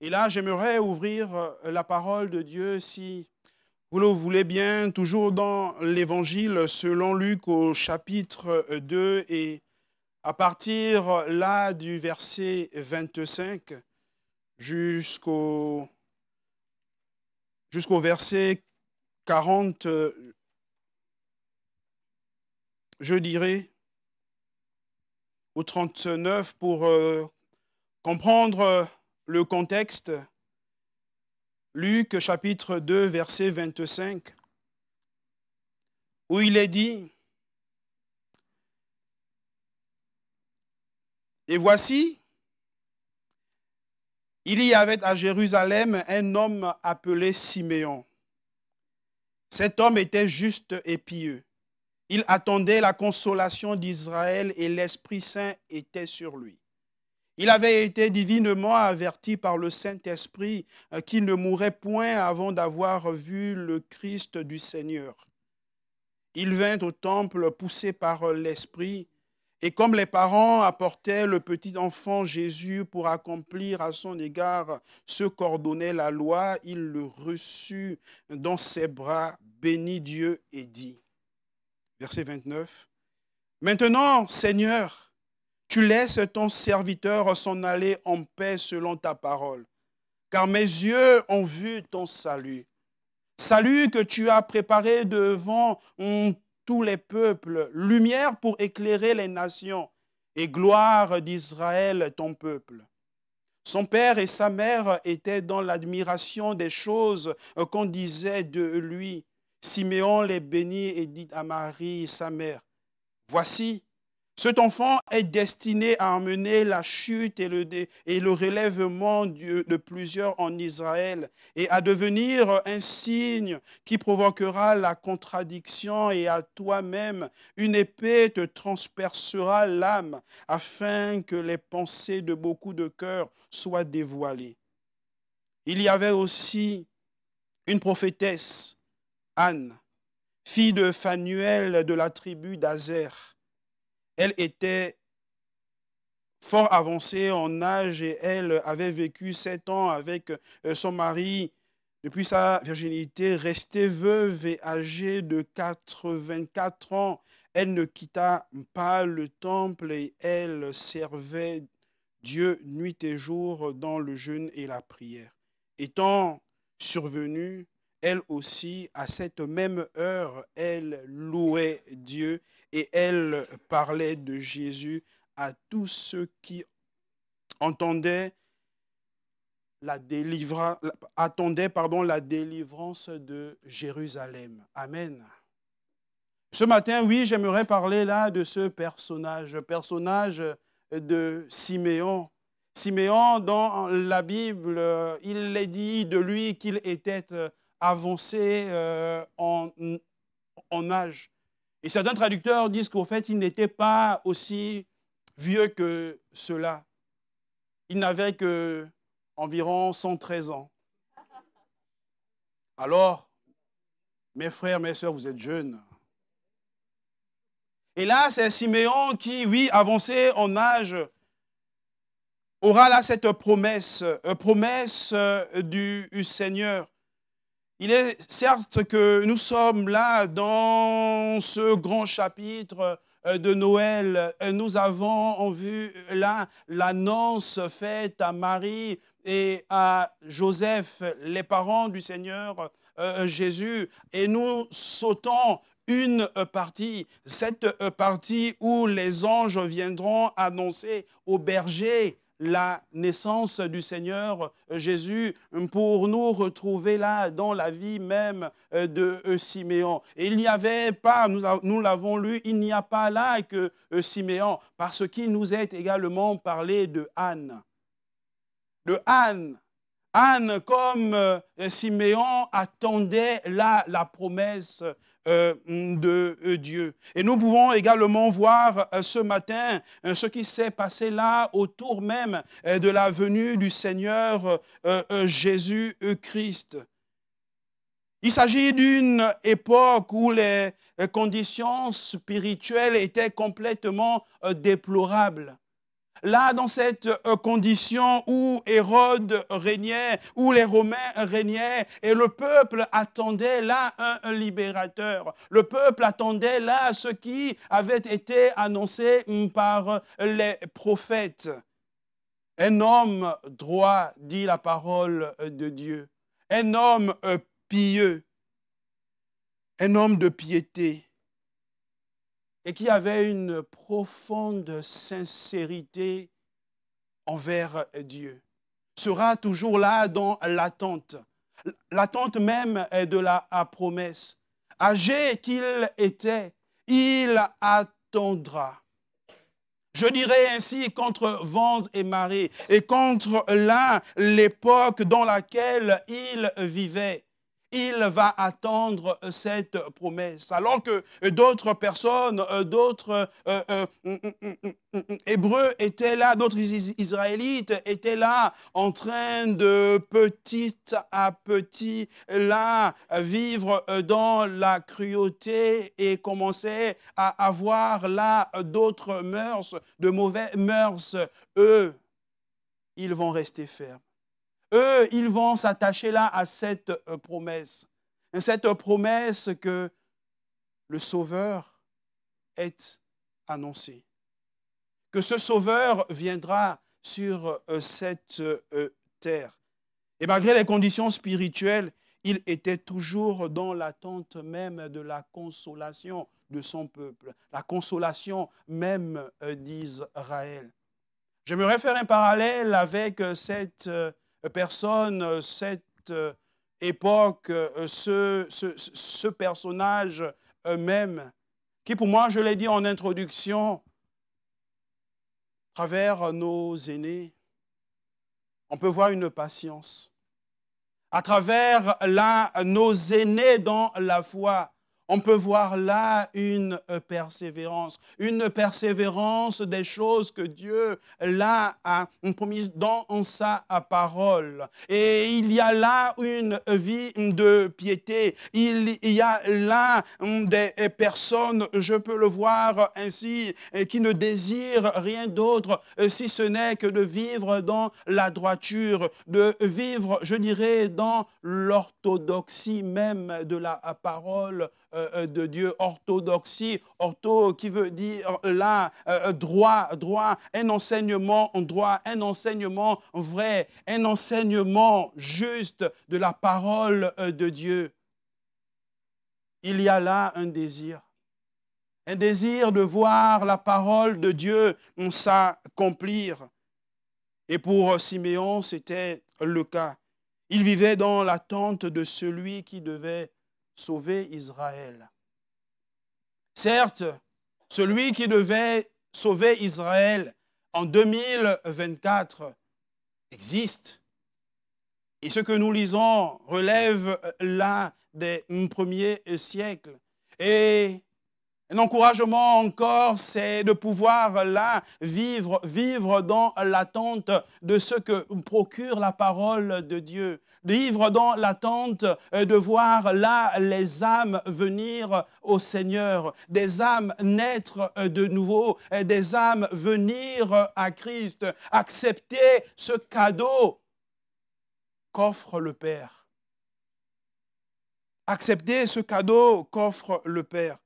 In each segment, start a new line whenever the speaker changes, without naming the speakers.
Et là, j'aimerais ouvrir la parole de Dieu, si vous le voulez bien, toujours dans l'Évangile selon Luc au chapitre 2 et à partir là du verset 25 jusqu'au jusqu'au verset 40, je dirais, au 39 pour comprendre le contexte. Luc chapitre 2, verset 25, où il est dit, « Et voici, il y avait à Jérusalem un homme appelé Siméon. Cet homme était juste et pieux. Il attendait la consolation d'Israël et l'Esprit Saint était sur lui. Il avait été divinement averti par le Saint-Esprit qu'il ne mourrait point avant d'avoir vu le Christ du Seigneur. Il vint au temple poussé par l'Esprit, et comme les parents apportaient le petit enfant Jésus pour accomplir à son égard ce qu'ordonnait la loi, il le reçut dans ses bras, bénit Dieu et dit, verset 29, « Maintenant, Seigneur, tu laisses ton serviteur s'en aller en paix selon ta parole, car mes yeux ont vu ton salut. Salut que tu as préparé devant tous les peuples, lumière pour éclairer les nations et gloire d'Israël, ton peuple. » Son père et sa mère étaient dans l'admiration des choses qu'on disait de lui. Siméon les bénit et dit à Marie, sa mère, « Voici, cet enfant est destiné à emmener la chute et le relèvement de plusieurs en Israël et à devenir un signe qui provoquera la contradiction et à toi-même une épée te transpercera l'âme afin que les pensées de beaucoup de cœurs soient dévoilées. » Il y avait aussi une prophétesse, Anne, fille de Phanuel de la tribu d'Aser. Elle était fort avancée en âge et elle avait vécu 7 ans avec son mari depuis sa virginité, restée veuve et âgée de 84 ans. Elle ne quitta pas le temple et elle servait Dieu nuit et jour dans le jeûne et la prière. Étant survenue, elle aussi, à cette même heure, elle louait Dieu et elle parlait de Jésus à tous ceux qui attendaient la délivrance de Jérusalem. Amen. Ce matin, oui, j'aimerais parler là de ce personnage de Siméon. Siméon, dans la Bible, il est dit de lui qu'il était avancé en âge. Et certains traducteurs disent qu'au fait, il n'était pas aussi vieux que cela. Il n'avait que environ 113 ans. Alors, mes frères, mes sœurs, vous êtes jeunes. Et là, c'est Siméon qui, oui, avancé en âge, aura là cette promesse du Seigneur. Il est certes que nous sommes là dans ce grand chapitre de Noël. Nous avons vu là l'annonce faite à Marie et à Joseph, les parents du Seigneur Jésus. Et nous sautons une partie, cette partie où les anges viendront annoncer aux bergers la naissance du Seigneur Jésus pour nous retrouver là dans la vie même de Siméon. Et il n'y avait pas, nous l'avons lu, il n'y a pas là que Siméon, parce qu'il nous est également parlé de Anne. De Anne. Anne, comme Siméon, attendait là la promesse de Dieu. Et nous pouvons également voir ce matin ce qui s'est passé là autour même de la venue du Seigneur Jésus-Christ. Il s'agit d'une époque où les conditions spirituelles étaient complètement déplorables. là dans cette condition où Hérode régnait, où les Romains régnaient, et le peuple attendait là un libérateur. Le peuple attendait là ce qui avait été annoncé par les prophètes. Un homme droit, dit la parole de Dieu. Un homme pieux, un homme de piété, et qui avait une profonde sincérité envers Dieu, sera toujours là dans l'attente même de la promesse. Âgé qu'il était, il attendra. Je dirais ainsi contre vents et marées et contre l'époque dans laquelle il vivait. Il va attendre cette promesse. Alors que d'autres personnes, d'autres Hébreux étaient là, d'autres Israélites étaient là, en train de petit à petit, là, vivre dans la cruauté et commencer à avoir là d'autres mœurs, de mauvaises mœurs. Eux, ils vont rester fermes. Eux, ils vont s'attacher là à cette promesse que le Sauveur est annoncé, que ce Sauveur viendra sur cette terre. Et malgré les conditions spirituelles, il était toujours dans l'attente même de la consolation de son peuple, la consolation même d'Israël. J'aimerais faire un parallèle avec cette personne, cette époque, ce personnage même, qui pour moi, je l'ai dit en introduction, à travers nos aînés, on peut voir une patience. À travers nos aînés dans la foi, on peut voir là une persévérance des choses que Dieu là a promises dans sa parole. Et il y a là une vie de piété. Il y a là des personnes, je peux le voir ainsi, qui ne désirent rien d'autre si ce n'est que de vivre dans la droiture, de vivre, je dirais, dans l'orthodoxie même de la parole de Dieu. Orthodoxie, ortho qui veut dire là, droit, un enseignement droit, un enseignement vrai, un enseignement juste de la parole de Dieu. Il y a là un désir de voir la parole de Dieu s'accomplir. Et pour Siméon, c'était le cas. Il vivait dans l'attente de celui qui devait sauver Israël. Certes, celui qui devait sauver Israël en 2024 existe. Et ce que nous lisons relève là des premiers siècles. Et un encouragement encore, c'est de pouvoir là vivre dans l'attente de ce que procure la parole de Dieu. Vivre dans l'attente de voir là les âmes venir au Seigneur, des âmes naître de nouveau, des âmes venir à Christ, accepter ce cadeau qu'offre le Père. Accepter ce cadeau qu'offre le Père.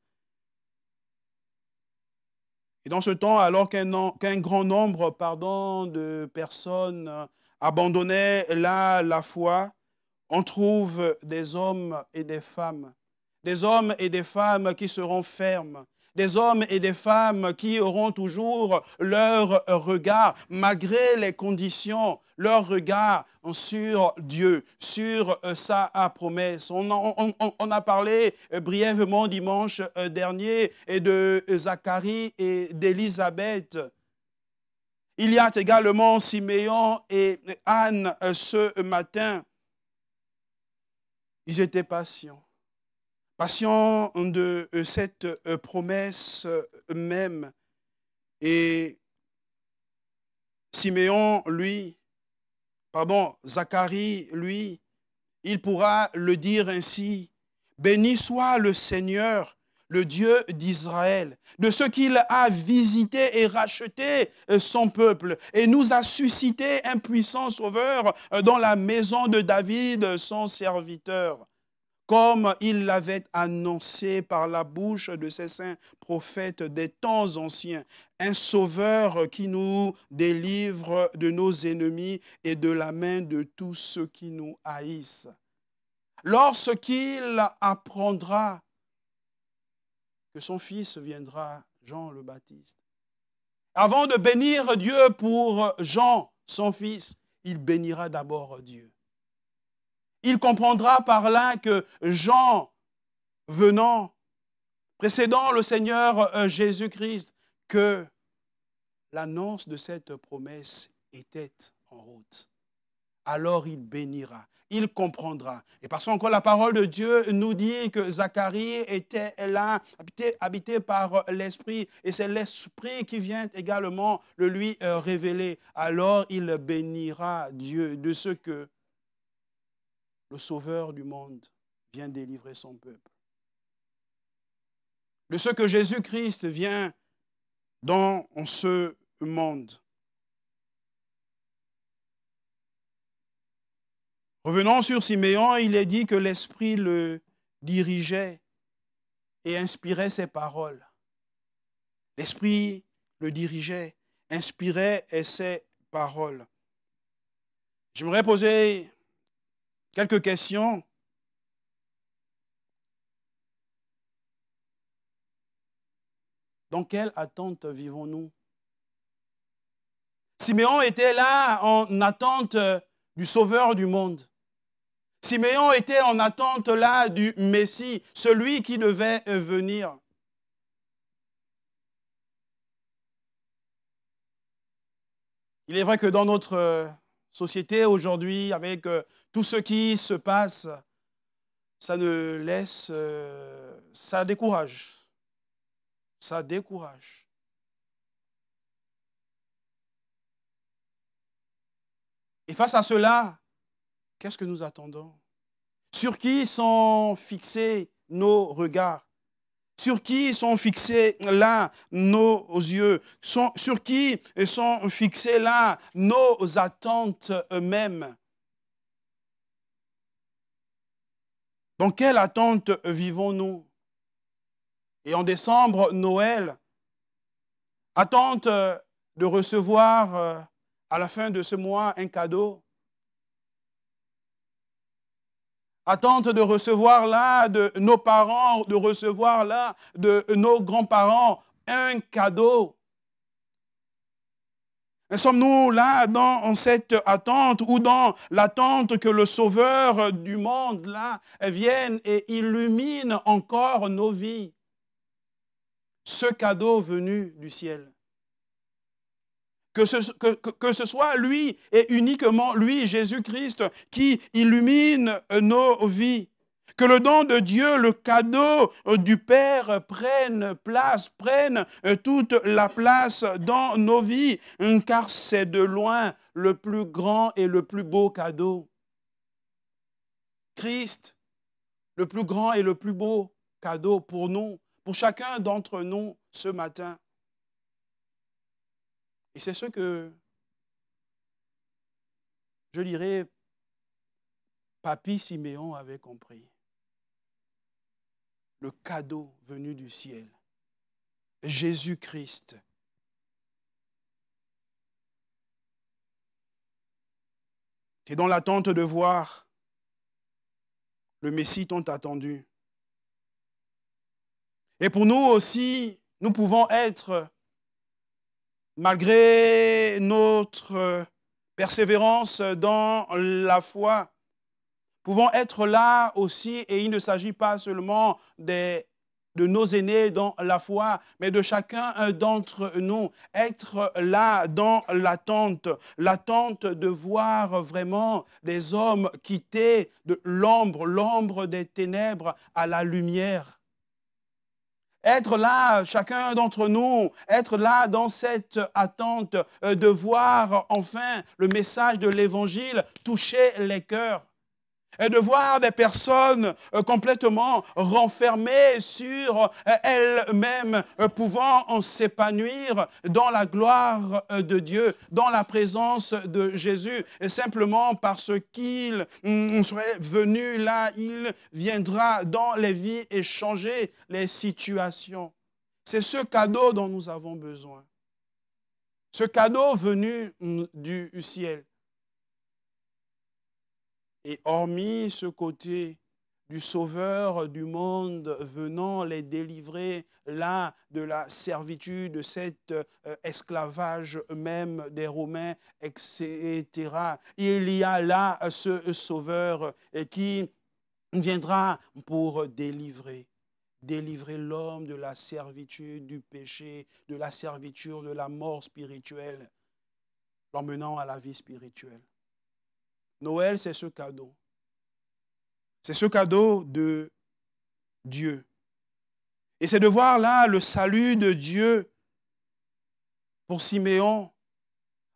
Et dans ce temps, alors qu'un grand nombre de personnes abandonnaient là la foi, on trouve des hommes et des femmes qui seront fermes, des hommes et des femmes qui auront toujours leur regard, malgré les conditions, leur regard sur Dieu, sur sa promesse. On a parlé brièvement dimanche dernier de Zacharie et d'Élisabeth. Il y a également Siméon et Anne ce matin. Ils étaient patients de cette promesse même. Et Zacharie, lui, il pourra le dire ainsi: béni soit le Seigneur, le Dieu d'Israël, de ce qu'il a visité et racheté son peuple et nous a suscité un puissant sauveur dans la maison de David, son serviteur, comme il l'avait annoncé par la bouche de ses saints prophètes des temps anciens, un sauveur qui nous délivre de nos ennemis et de la main de tous ceux qui nous haïssent. Lorsqu'il apprendra que son fils viendra, Jean le Baptiste, avant de bénir Dieu pour Jean, son fils, il bénira d'abord Dieu. Il comprendra par là que Jean, venant, précédant le Seigneur Jésus-Christ, que l'annonce de cette promesse était en route. Alors il bénira, il comprendra. Et parce qu'encore la parole de Dieu nous dit que Zacharie était là, habité par l'Esprit, et c'est l'Esprit qui vient également le lui révéler. Alors il bénira Dieu de ce que le Sauveur du monde vient délivrer son peuple. De ce que Jésus-Christ vient dans ce monde. Revenons sur Siméon, il est dit que l'Esprit le dirigeait et inspirait ses paroles. L'Esprit le dirigeait, inspirait ses paroles. J'aimerais poser quelques questions. Dans quelle attente vivons-nous? Siméon était là en attente du Sauveur du monde. Siméon était en attente là du Messie, celui qui devait venir. Il est vrai que dans notre société aujourd'hui, avec tout ce qui se passe, ça ne laisse, ça décourage. Ça décourage. Et face à cela, qu'est-ce que nous attendons? Sur qui sont fixés nos regards? Sur qui sont fixés là nos yeux? Sur qui sont fixées là nos attentes eux-mêmes? Dans quelle attente vivons-nous? Et en décembre, Noël, attente de recevoir à la fin de ce mois un cadeau. Attente de recevoir là de nos parents, de recevoir là de nos grands-parents un cadeau. Et sommes-nous là dans cette attente ou dans l'attente que le Sauveur du monde là vienne et illumine encore nos vies? Ce cadeau venu du ciel. Que ce soit lui et uniquement lui, Jésus-Christ, qui illumine nos vies. Que le don de Dieu, le cadeau du Père prenne place, prenne toute la place dans nos vies, car c'est de loin le plus grand et le plus beau cadeau. Christ, le plus grand et le plus beau cadeau pour nous, pour chacun d'entre nous ce matin. Et c'est ce que, je dirais, Papy Siméon avait compris. Le cadeau venu du ciel, Jésus-Christ. Et dans l'attente de voir le Messie tant attendu. Et pour nous aussi, nous pouvons être, malgré notre persévérance dans la foi, pouvons être là aussi, et il ne s'agit pas seulement de nos aînés dans la foi, mais de chacun d'entre nous, être là dans l'attente de voir vraiment des hommes quitter de l'ombre des ténèbres à la lumière. Être là, chacun d'entre nous, être là dans cette attente de voir enfin le message de l'Évangile toucher les cœurs. de voir des personnes complètement renfermées sur elles-mêmes, pouvant s'épanouir dans la gloire de Dieu, dans la présence de Jésus, et simplement parce qu'il serait venu là, il viendra dans les vies et changer les situations. C'est ce cadeau dont nous avons besoin. Ce cadeau venu du ciel. Et hormis ce côté du Sauveur du monde venant les délivrer là de la servitude, de cet esclavage même des Romains, etc. Il y a là ce Sauveur qui viendra pour délivrer l'homme de la servitude, du péché, de la servitude, de la mort spirituelle, l'emmenant à la vie spirituelle. Noël, c'est ce cadeau. C'est ce cadeau de Dieu. Et c'est de voir là le salut de Dieu pour Siméon.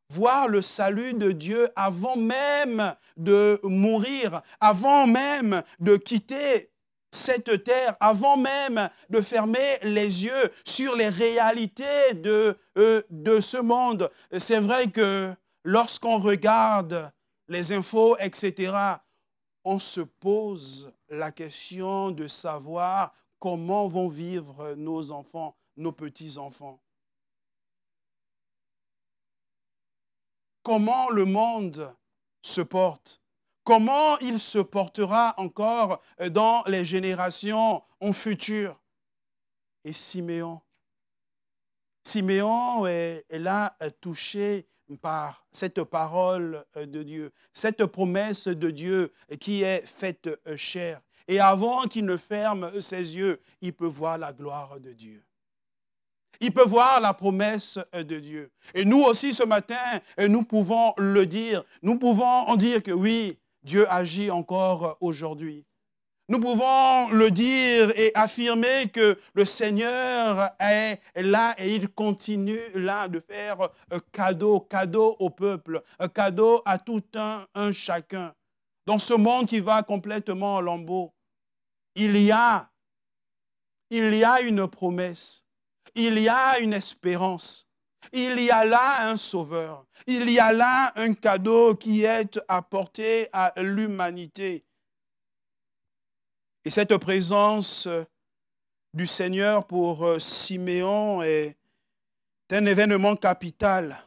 Voir le salut de Dieu avant même de mourir, avant même de quitter cette terre, avant même de fermer les yeux sur les réalités de ce monde. C'est vrai que lorsqu'on regarde les infos, etc., on se pose la question de savoir comment vont vivre nos enfants, nos petits-enfants. Comment le monde se porte? Comment il se portera encore dans les générations futures? Et Siméon est là touché par cette parole de Dieu, cette promesse de Dieu qui est faite chair. Et avant qu'il ne ferme ses yeux, il peut voir la gloire de Dieu. Il peut voir la promesse de Dieu. Et nous aussi ce matin, nous pouvons le dire. Nous pouvons dire que oui, Dieu agit encore aujourd'hui. Nous pouvons le dire et affirmer que le Seigneur est là et il continue là de faire cadeau au peuple, cadeau à tout un chacun. Dans ce monde qui va complètement en lambeaux, il y a une promesse, il y a une espérance, il y a là un sauveur, il y a là un cadeau qui est apporté à l'humanité. Et cette présence du Seigneur pour Siméon est un événement capital.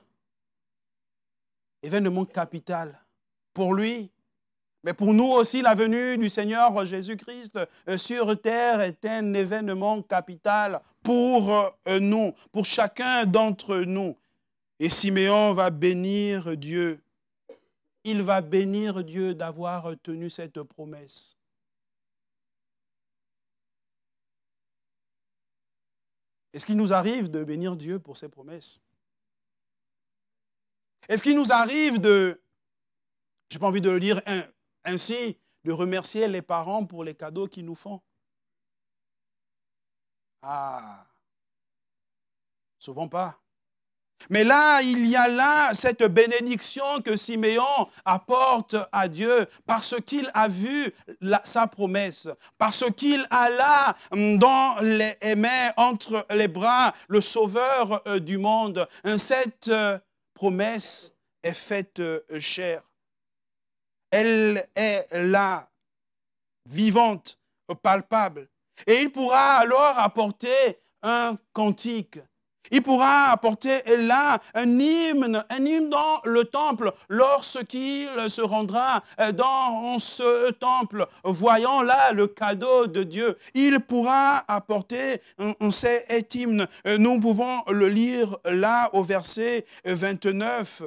Événement capital pour lui. Mais pour nous aussi, la venue du Seigneur Jésus-Christ sur terre est un événement capital pour nous, pour chacun d'entre nous. Et Siméon va bénir Dieu. Il va bénir Dieu d'avoir tenu cette promesse. Est-ce qu'il nous arrive de bénir Dieu pour ses promesses? Est-ce qu'il nous arrive de, je n'ai pas envie de le dire ainsi, de remercier les parents pour les cadeaux qu'ils nous font? Ah, souvent pas. Mais là, il y a là cette bénédiction que Siméon apporte à Dieu parce qu'il a vu sa promesse, parce qu'il a là dans les mains, entre les bras, le sauveur du monde. Cette promesse est faite chair. Elle est là, vivante, palpable. Et il pourra alors apporter un cantique. Il pourra apporter là un hymne dans le temple lorsqu'il se rendra dans ce temple, voyant là le cadeau de Dieu. Il pourra apporter cet hymne. Nous pouvons le lire là au verset 29.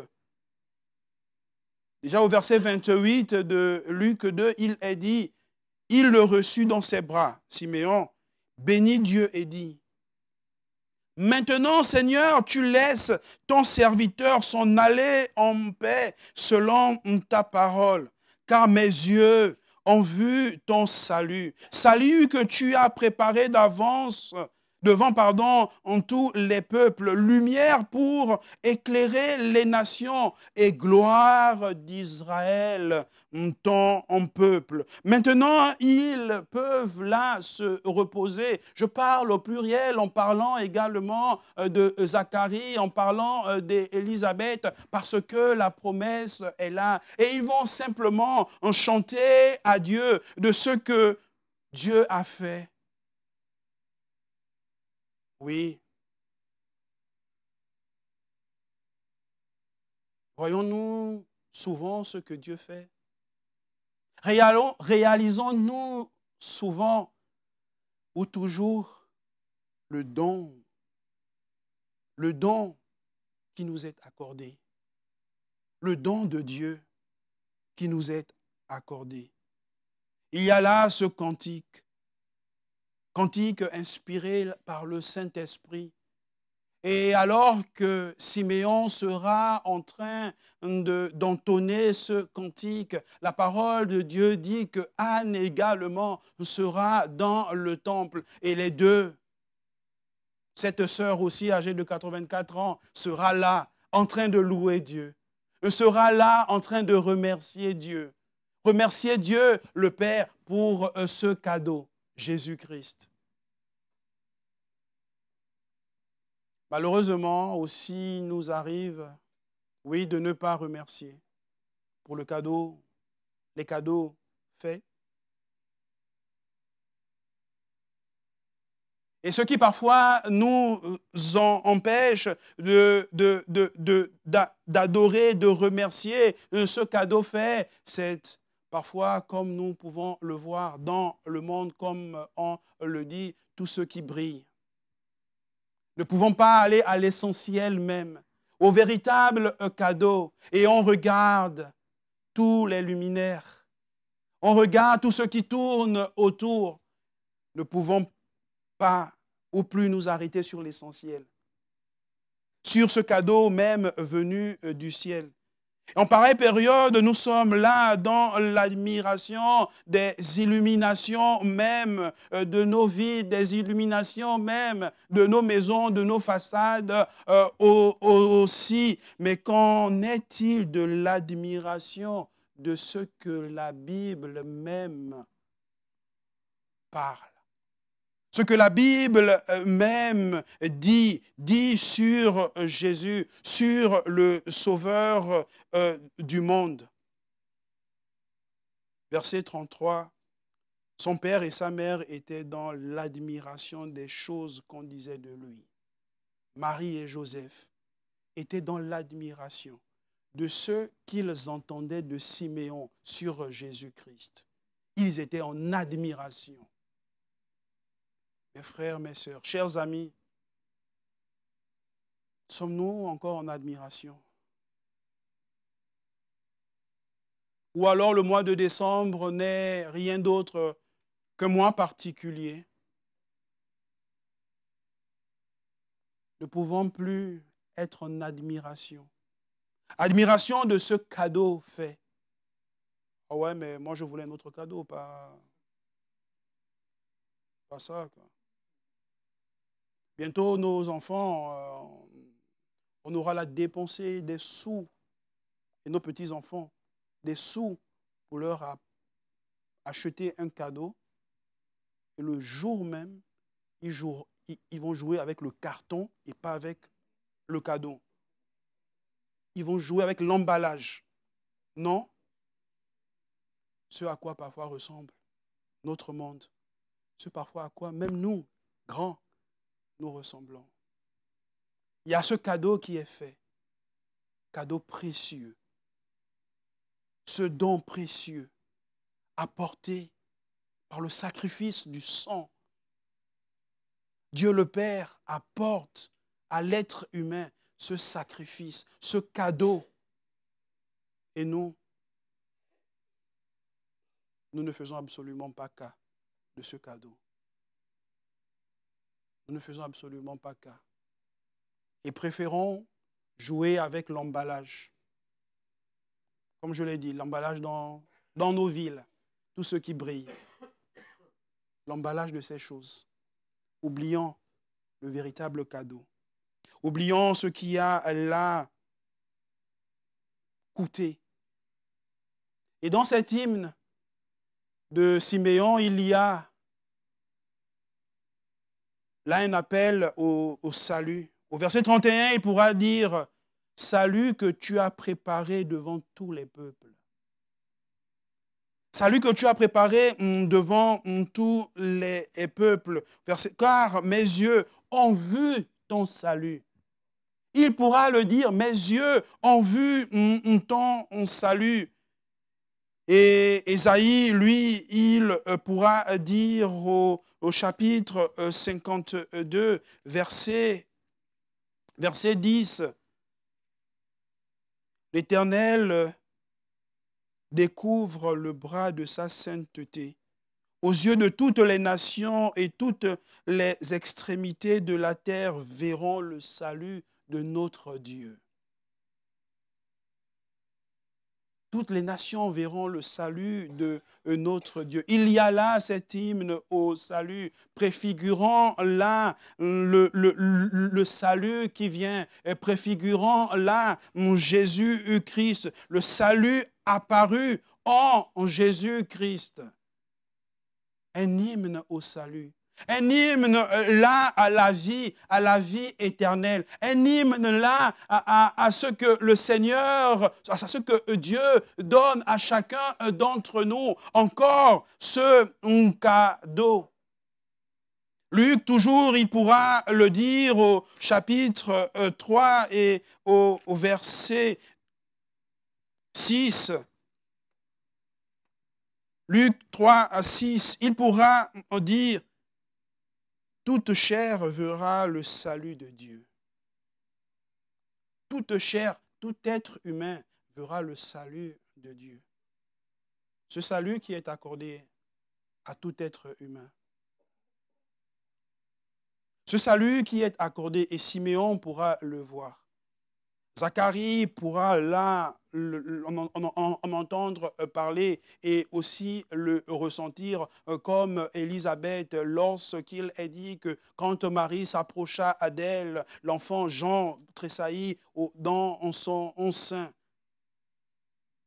Déjà au verset 28 de Luc 2, il est dit, il le reçut dans ses bras, Siméon, bénit Dieu et dit, maintenant, Seigneur, tu laisses ton serviteur s'en aller en paix selon ta parole, car mes yeux ont vu ton salut. Salut que tu as préparé d'avance devant, pardon, en tous les peuples, lumière pour éclairer les nations et gloire d'Israël, ton peuple. Maintenant, ils peuvent là se reposer. Je parle au pluriel en parlant également de Zacharie, en parlant d'Élisabeth, parce que la promesse est là. Et ils vont simplement chanter à Dieu de ce que Dieu a fait. Oui. Voyons-nous souvent ce que Dieu fait? Réalisons-nous souvent ou toujours le don qui nous est accordé, le don de Dieu qui nous est accordé. Il y a là ce cantique inspiré par le Saint-Esprit. Et alors que Siméon sera en train d'entonner ce cantique, la parole de Dieu dit que Anne également sera dans le temple. Et les deux, cette sœur aussi âgée de 84 ans, sera là en train de louer Dieu. Sera là en train de remercier Dieu. Remercier Dieu, le Père, pour ce cadeau, Jésus-Christ. Malheureusement, aussi, nous arrive, oui, de ne pas remercier pour les cadeaux faits. Et ce qui parfois nous empêche d'adorer, de remercier ce cadeau fait, c'est parfois, comme nous pouvons le voir dans le monde, comme on le dit, tout ce qui brille. Ne pouvons pas aller à l'essentiel même, au véritable cadeau. Et on regarde tous les luminaires. On regarde tout ce qui tourne autour. Ne pouvons pas ou plus nous arrêter sur l'essentiel. Sur ce cadeau même venu du ciel. En pareille période, nous sommes là dans l'admiration des illuminations même de nos vies, des illuminations même de nos maisons, de nos façades aussi. Mais qu'en est-il de l'admiration de ce que la Bible même parle? Ce que la Bible même dit sur Jésus, sur le Sauveur du monde. Verset 33, son père et sa mère étaient dans l'admiration des choses qu'on disait de lui. Marie et Joseph étaient dans l'admiration de ce qu'ils entendaient de Siméon sur Jésus-Christ. Ils étaient en admiration. Mes frères, mes sœurs, chers amis, sommes-nous encore en admiration? Ou alors le mois de décembre n'est rien d'autre qu'un mois particulier? Ne pouvons plus être en admiration. Admiration de ce cadeau fait. Ah ouais, mais moi je voulais un autre cadeau, pas ça, quoi. Bientôt, nos enfants, on aura la dépensée des sous, et nos petits-enfants, des sous pour leur acheter un cadeau. Et le jour même, ils vont jouer avec le carton et pas avec le cadeau. Ils vont jouer avec l'emballage. Non? Ce à quoi parfois ressemble notre monde. Ce parfois à quoi même nous, grands, nous ressemblons. Il y a ce cadeau qui est fait, cadeau précieux, ce don précieux apporté par le sacrifice du sang. Dieu le Père apporte à l'être humain ce sacrifice, ce cadeau. Et nous ne faisons absolument pas cas de ce cadeau. Nous ne faisons absolument pas cas. Et préférons jouer avec l'emballage. Comme je l'ai dit, l'emballage dans nos villes, tout ce qui brille. L'emballage de ces choses. Oublions le véritable cadeau. Oublions ce qui a là coûté. Et dans cet hymne de Siméon, il y a là un appel au salut. Au verset 31, il pourra dire « Salut que tu as préparé devant tous les peuples ». Salut que tu as préparé devant tous les peuples. Car mes yeux ont vu ton salut. Il pourra le dire, mes yeux ont vu ton salut. Et Ésaïe, lui, il pourra dire au chapitre 52, verset 10, l'Éternel découvre le bras de sa sainteté aux yeux de toutes les nations, et toutes les extrémités de la terre verront le salut de notre Dieu. Toutes les nations verront le salut de notre Dieu. Il y a là cet hymne au salut, préfigurant là le salut qui vient, et préfigurant là Jésus-Christ, le salut apparu en Jésus-Christ. Un hymne au salut. Un hymne là à la vie éternelle. Un hymne là à ce que le Seigneur, à ce que Dieu donne à chacun d'entre nous. Encore ce cadeau. Luc, toujours, il pourra le dire au chapitre 3 et au verset 6. Luc 3 à 6, il pourra dire « Toute chair verra le salut de Dieu. » Toute chair, tout être humain verra le salut de Dieu. Ce salut qui est accordé à tout être humain. Ce salut qui est accordé, et Siméon pourra le voir. Zacharie pourra là en entendre parler et aussi le ressentir, comme Élisabeth lorsqu'il est dit que quand Marie s'approcha d'elle, l'enfant Jean tressaillit dans son sein.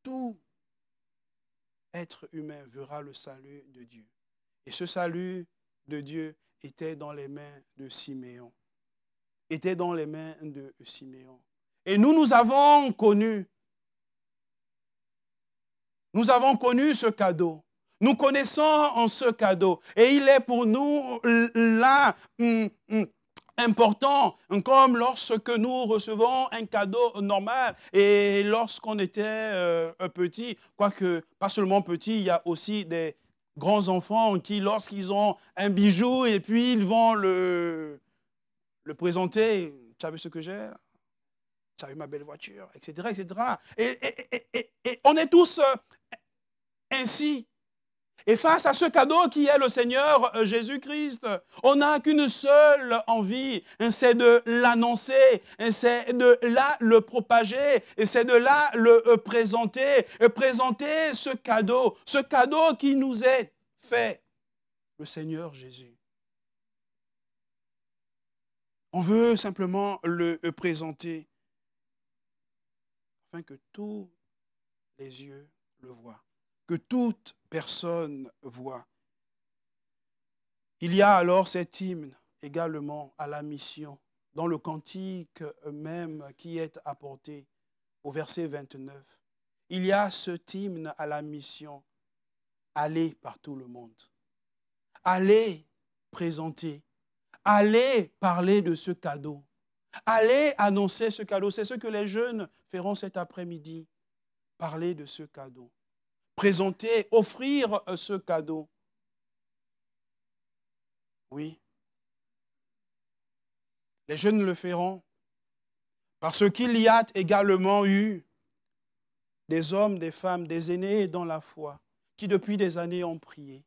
Tout être humain verra le salut de Dieu. Et ce salut de Dieu était dans les mains de Siméon. Était dans les mains de Siméon. Et nous avons connu ce cadeau. Nous connaissons ce cadeau. Et il est pour nous là important, comme lorsque nous recevons un cadeau normal. Et lorsqu'on était petit, quoique pas seulement petit, il y a aussi des grands enfants qui, lorsqu'ils ont un bijou, et puis ils vont le présenter. Tu as vu ce que j'ai ? Tu as eu ma belle voiture, etc., etc. Et on est tous ainsi. Et face à ce cadeau qui est le Seigneur Jésus-Christ, on n'a qu'une seule envie, c'est de l'annoncer, c'est de là le propager, et c'est de là le présenter, et présenter ce cadeau qui nous est fait, le Seigneur Jésus. On veut simplement le présenter, afin que tous les yeux le voient, que toute personne voit. Il y a alors cet hymne également à la mission, dans le cantique même qui est apporté au verset 29. Il y a cet hymne à la mission, allez par tout le monde, allez présenter, allez parler de ce cadeau. Allez annoncer ce cadeau. C'est ce que les jeunes feront cet après-midi. Parler de ce cadeau. Présenter, offrir ce cadeau. Oui. Les jeunes le feront parce qu'il y a également eu des hommes, des femmes, des aînés dans la foi qui depuis des années ont prié.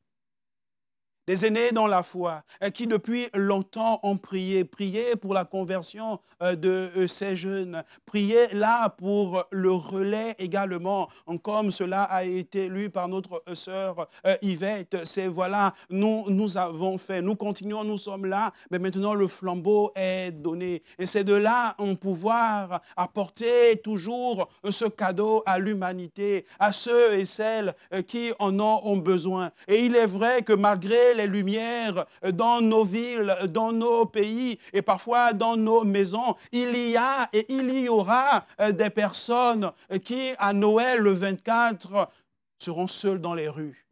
des aînés dans la foi, qui depuis longtemps ont prié pour la conversion de ces jeunes, prié là pour le relais également, comme cela a été lu par notre sœur Yvette. C'est voilà, nous avons fait, nous continuons, nous sommes là, mais maintenant le flambeau est donné. Et c'est de là on pouvoir apporter toujours ce cadeau à l'humanité, à ceux et celles qui en ont besoin. Et il est vrai que malgré les lumières dans nos villes, dans nos pays et parfois dans nos maisons, il y a et il y aura des personnes qui, à Noël le 24, seront seules dans les rues.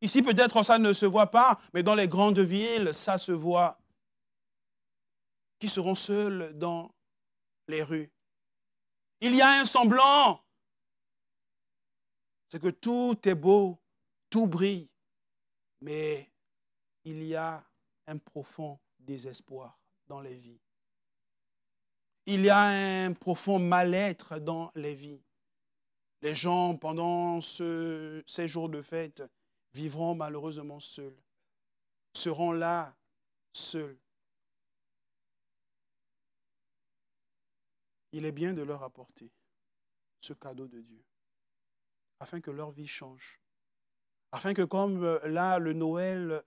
Ici, peut-être ça ne se voit pas, mais dans les grandes villes, ça se voit. Qui seront seuls dans les rues. Il y a un semblant. C'est que tout est beau, tout brille, mais il y a un profond désespoir dans les vies. Il y a un profond mal-être dans les vies. Les gens, pendant ces jours de fête, vivront malheureusement seuls, seront là seuls. Il est bien de leur apporter ce cadeau de Dieu, afin que leur vie change. Afin que comme là, le Noël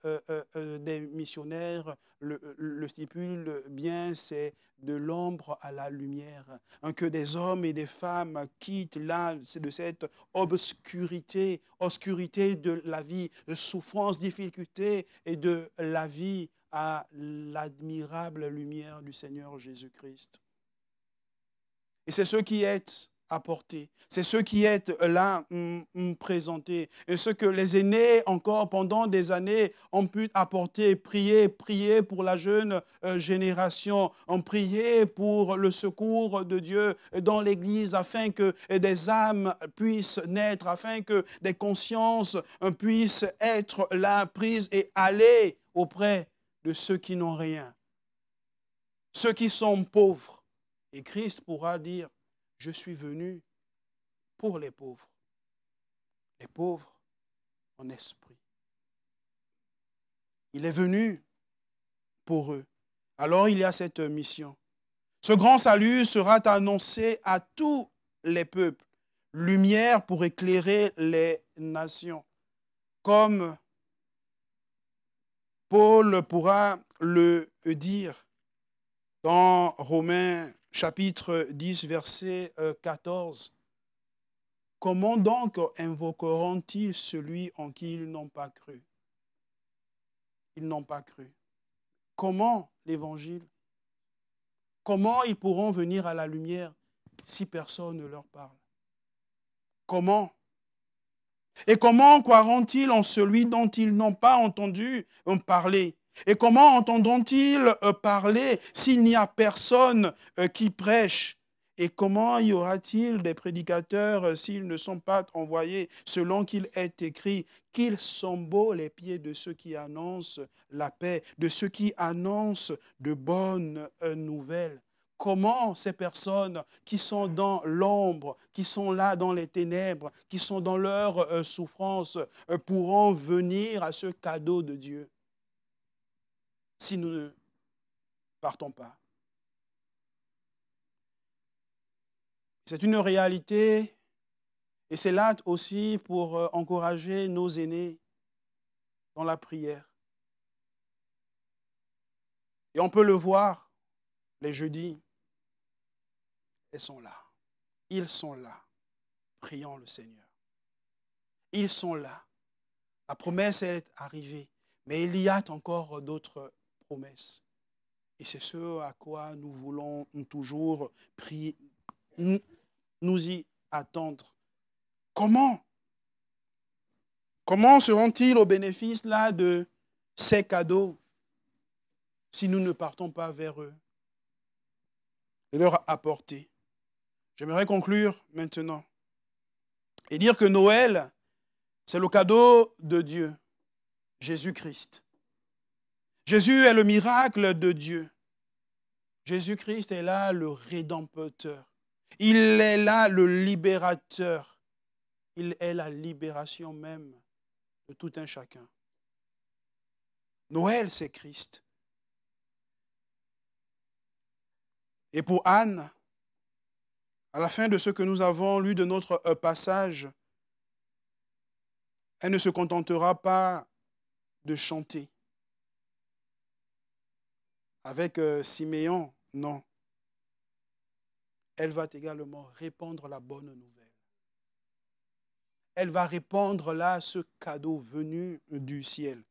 des missionnaires le stipule bien, c'est de l'ombre à la lumière. Que des hommes et des femmes quittent là de cette obscurité de la vie, de souffrance, difficulté et de la vie à l'admirable lumière du Seigneur Jésus-Christ. Et c'est ce qui est apporté, c'est ce qui est là présenté, et ce que les aînés encore pendant des années ont pu apporter, prier pour la jeune génération, ont prié pour le secours de Dieu dans l'Église afin que des âmes puissent naître, afin que des consciences puissent être là prises et aller auprès de ceux qui n'ont rien, ceux qui sont pauvres. Et Christ pourra dire, je suis venu pour les pauvres en esprit. Il est venu pour eux. Alors il y a cette mission. Ce grand salut sera annoncé à tous les peuples, lumière pour éclairer les nations. Comme Paul pourra le dire dans Romains chapitre 10, verset 14. Comment donc invoqueront-ils celui en qui ils n'ont pas cru? Ils n'ont pas cru. Comment l'évangile? Comment ils pourront venir à la lumière si personne ne leur parle? Comment? Et comment croiront-ils en celui dont ils n'ont pas entendu parler? Et comment entendront-ils parler s'il n'y a personne qui prêche? Et comment y aura-t-il des prédicateurs s'ils ne sont pas envoyés, selon qu'il est écrit, qu'ils sont beaux les pieds de ceux qui annoncent la paix, de ceux qui annoncent de bonnes nouvelles? Comment ces personnes qui sont dans l'ombre, qui sont là dans les ténèbres, qui sont dans leur souffrance, pourront venir à ce cadeau de Dieu si nous ne partons pas? C'est une réalité et c'est là aussi pour encourager nos aînés dans la prière. Et on peut le voir les jeudis. Ils sont là. Ils sont là. Prions le Seigneur. Ils sont là. La promesse est arrivée, mais il y a encore d'autres promesses. Et c'est ce à quoi nous voulons toujours prier, nous y attendre. Comment seront-ils au bénéfice là de ces cadeaux si nous ne partons pas vers eux et leur apporter? J'aimerais conclure maintenant et dire que Noël, c'est le cadeau de Dieu, Jésus-Christ. Jésus est le miracle de Dieu. Jésus-Christ est là le Rédempteur. Il est là le libérateur. Il est la libération même de tout un chacun. Noël, c'est Christ. Et pour Anne, à la fin de ce que nous avons lu de notre passage, elle ne se contentera pas de chanter. Avec Siméon, non. Elle va également répandre la bonne nouvelle. Elle va répandre là ce cadeau venu du ciel.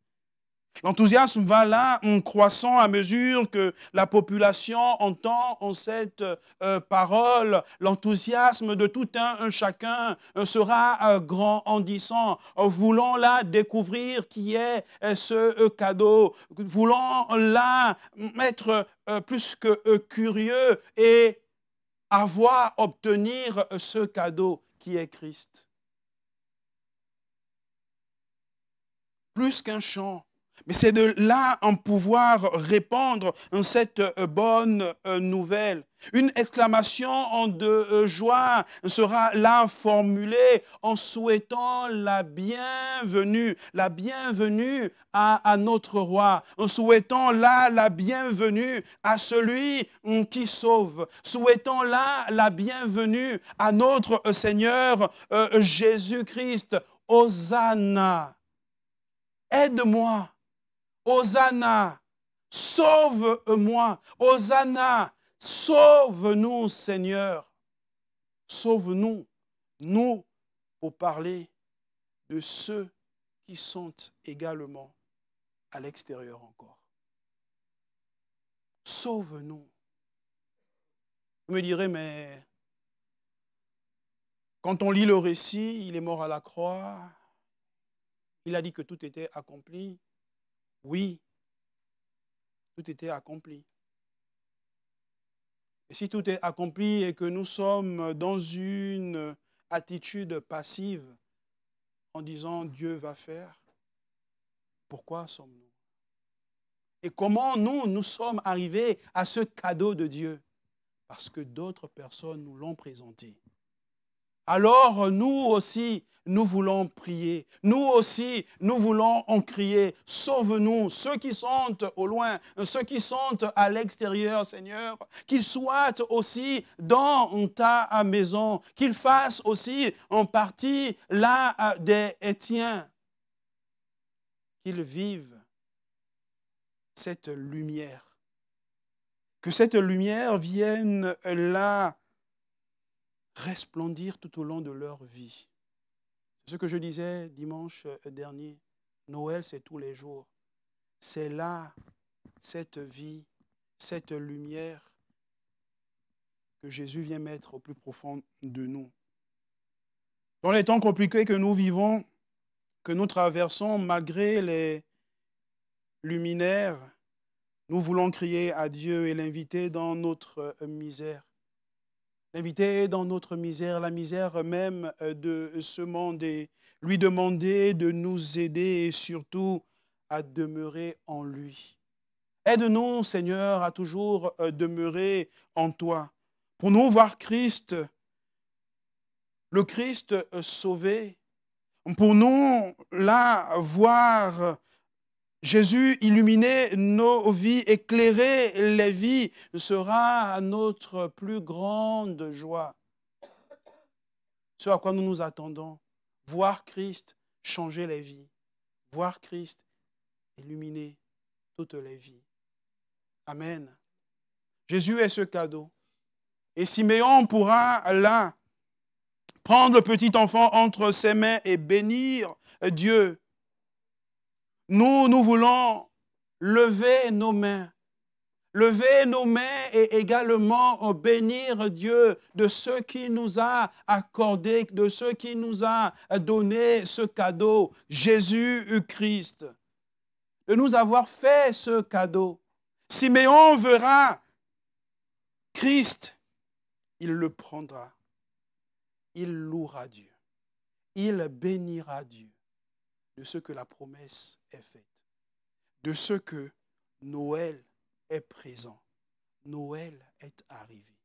L'enthousiasme va là en croissant à mesure que la population entend en cette parole. L'enthousiasme de tout un chacun sera grandissant. Voulant là découvrir qui est ce cadeau. Voulant là être plus que curieux et obtenir ce cadeau qui est Christ. Plus qu'un chant. Mais c'est de là en pouvoir répandre cette bonne nouvelle. Une exclamation de joie sera là formulée en souhaitant la bienvenue à notre roi, en souhaitant là la bienvenue à celui qui sauve, souhaitant là la bienvenue à notre Seigneur Jésus-Christ. Hosanna, aide-moi. Hosanna, sauve-moi. Hosanna, sauve-nous, Seigneur. Sauve-nous, nous, pour parler de ceux qui sont également à l'extérieur encore. Sauve-nous. Vous me direz, mais quand on lit le récit, il est mort à la croix, il a dit que tout était accompli. Oui, tout était accompli. Et si tout est accompli et que nous sommes dans une attitude passive en disant Dieu va faire, pourquoi sommes-nous? Et comment nous sommes arrivés à ce cadeau de Dieu? Parce que d'autres personnes nous l'ont présenté. Alors nous aussi, nous voulons prier. Nous aussi, nous voulons en crier. Sauve-nous, ceux qui sont au loin, ceux qui sont à l'extérieur, Seigneur, qu'ils soient aussi dans ta maison, qu'ils fassent aussi en partie là des tiens, qu'ils vivent cette lumière. Que cette lumière vienne là resplendir tout au long de leur vie. C'est ce que je disais dimanche dernier. Noël, c'est tous les jours. C'est là, cette vie, cette lumière que Jésus vient mettre au plus profond de nous. Dans les temps compliqués que nous vivons, que nous traversons, malgré les luminaires, nous voulons crier à Dieu et l'inviter dans notre misère. L'inviter dans notre misère, la misère même de ce monde, et lui demander de nous aider et surtout à demeurer en lui. Aide-nous, Seigneur, à toujours demeurer en toi. Pour nous voir Christ, le Christ sauvé. Pour nous, là, voir Jésus illuminer nos vies, éclairer les vies, sera notre plus grande joie. Ce à quoi nous nous attendons, voir Christ changer les vies, voir Christ illuminer toutes les vies. Amen. Jésus est ce cadeau. Et Siméon pourra là prendre le petit enfant entre ses mains et bénir Dieu. Nous voulons lever nos mains et également bénir Dieu de ce qu'il nous a accordé, de ce qu'il nous a donné ce cadeau, Jésus-Christ, de nous avoir fait ce cadeau. Siméon verra Christ, il le prendra, il louera Dieu, il bénira Dieu de ce que la promesse est faite, de ce que Noël est présent. Noël est arrivé.